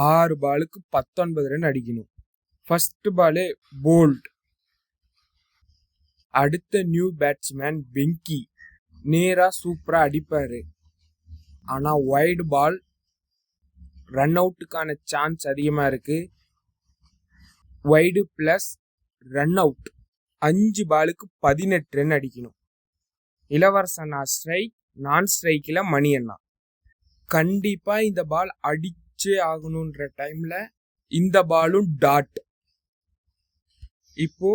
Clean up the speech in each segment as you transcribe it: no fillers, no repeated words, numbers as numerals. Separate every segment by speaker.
Speaker 1: 6 பாலுக்கு 19 ரன் அடிக்கணும். ஃபர்ஸ்ட் பாலே போல்ட். அடுத்த நியூ பேட்ஸ்மேன் வெங்கி நேரா சூப்பரா அடிப்பாரு. ஆனா வைடு பால், ரன் அவுட்டுக்கான சான்ஸ் அதிகமா இருக்கு. Wide plus run out. 5 பாலுக்கு 18 ரன் அடிக்கணும். இளவரசனா ஸ்ட்ரைக், நான் ஸ்ட்ரைக்கில் மணி அண்ணா. கண்டிப்பா இந்த பால் அடிச்சே ஆகணும்ன்ற டைம்ல இந்த பாலும் டாட். இப்போ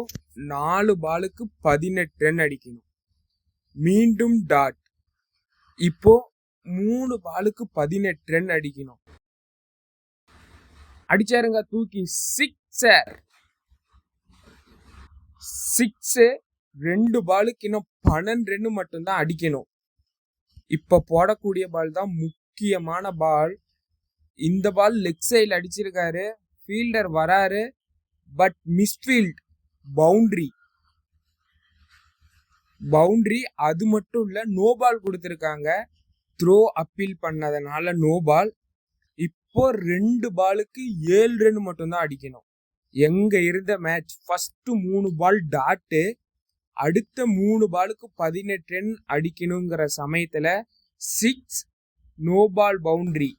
Speaker 1: 4 பாலுக்கு 18 ரன் அடிக்கணும். மீண்டும் டாட். இப்போ 3 பாலுக்கு 18 ரன் அடிக்கணும். அடிச்சாருங்க தூக்கி சிக்ஸர். 2 பாலுக்கு இன்னும் 12 ரன் மட்டும்தான் அடிக்கணும். இப்ப போடக்கூடிய பால் தான் முக்கியமான பால். இந்த பால் லெக் சைடில் அடிச்சிருக்காரு. ஃபீல்டர் வராரு, பட் மிஸ்ஃபீல்ட். பவுண்டரி. அது மட்டும் இல்ல, நோ பால் கொடுத்துருக்காங்க. த்ரோ அப்பீல் பண்ணதுனால நோ பால். இப்போ 2 பாலுக்கு 7 ரன் மட்டும்தான் அடிக்கணும். எங்க இருந்த மேட்ச் ஃபர்ஸ்ட் 3 பால் டாட்டு, அடுத்த 3 பாலுக்கு 18 ரன் அடிக்கணுங்கிற சமயத்துல 6 நோ பால் பவுண்டரி.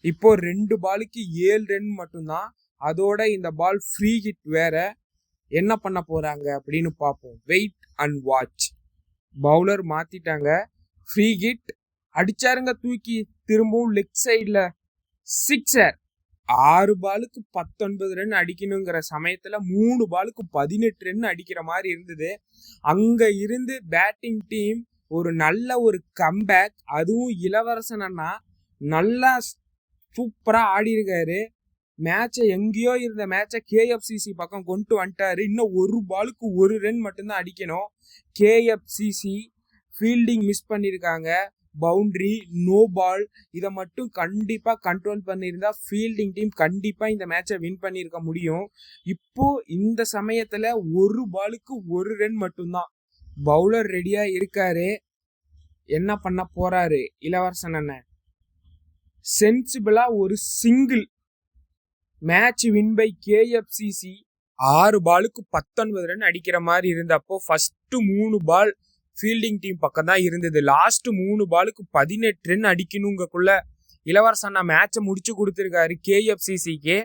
Speaker 1: இப்போ 2 பாலுக்கு 7 ரன் மட்டும்தான். அதோட இந்த பால் ஃப்ரீ ஹிட் வேற. என்ன பண்ண போறாங்க அப்படின்னு பார்ப்போம். Wait and watch. பவுலர் மாத்திட்டாங்க. ஃப்ரீ ஹிட் அடிச்சாருங்க தூக்கி. திரும்பவும் லெக் சைட்ல சிக்ஸர். 6 பாலுக்கு 19 ரன் அடிக்கணுங்கிற சமயத்துல 3 பாலுக்கு 18 ரன் அடிக்கிற மாதிரி இருந்தது. அங்க இருந்து பேட்டிங் டீம் ஒரு நல்ல ஒரு கம்பேக். அதுவும் இளவரசன் அண்ணா நல்லா சூப்பரா ஆடி இருக்காரு. மேட்சை எங்கேயோ இருந்த மேட்சை KFCC பக்கம் கொண்டு வந்துட்டாரு. இன்னும் 1 பாலுக்கு 1 ரன் மட்டும்தான் அடிக்கணும். KFCC ஃபீல்டிங் மிஸ் பண்ணியிருக்காங்க. பவுண்டரி, நோ பால், இதை மட்டும் கண்டிப்பா கண்ட்ரோல் பண்ணியிருந்தா ஃபீல்டிங் டீம் கண்டிப்பா இந்த மேட்சை வின் பண்ணியிருக்க முடியும். இப்போ இந்த சமயத்துல 1 பாலுக்கு 1 ரன் மட்டும்தான். பவுலர் ரெடியா இருக்காரு. என்ன பண்ண போறாரு இளவரசன் அண்ணன்? சென்சிபிளா ஒரு single. Match win by KFCC. 6 பாலுக்கு 19 ரன் அடிக்கிற மாதிரி இருந்தப்போ ஃபர்ஸ்ட் 3 பால் ஃபீல்டிங் டீம் பக்கம் தான் இருந்தது. லாஸ்ட் 3 பாலுக்கு 18 ரன் அடிக்கணுங்கக்குள்ள இளவரசன் மேட்சை முடிச்சு கொடுத்துருக்காரு KFCCக்கு.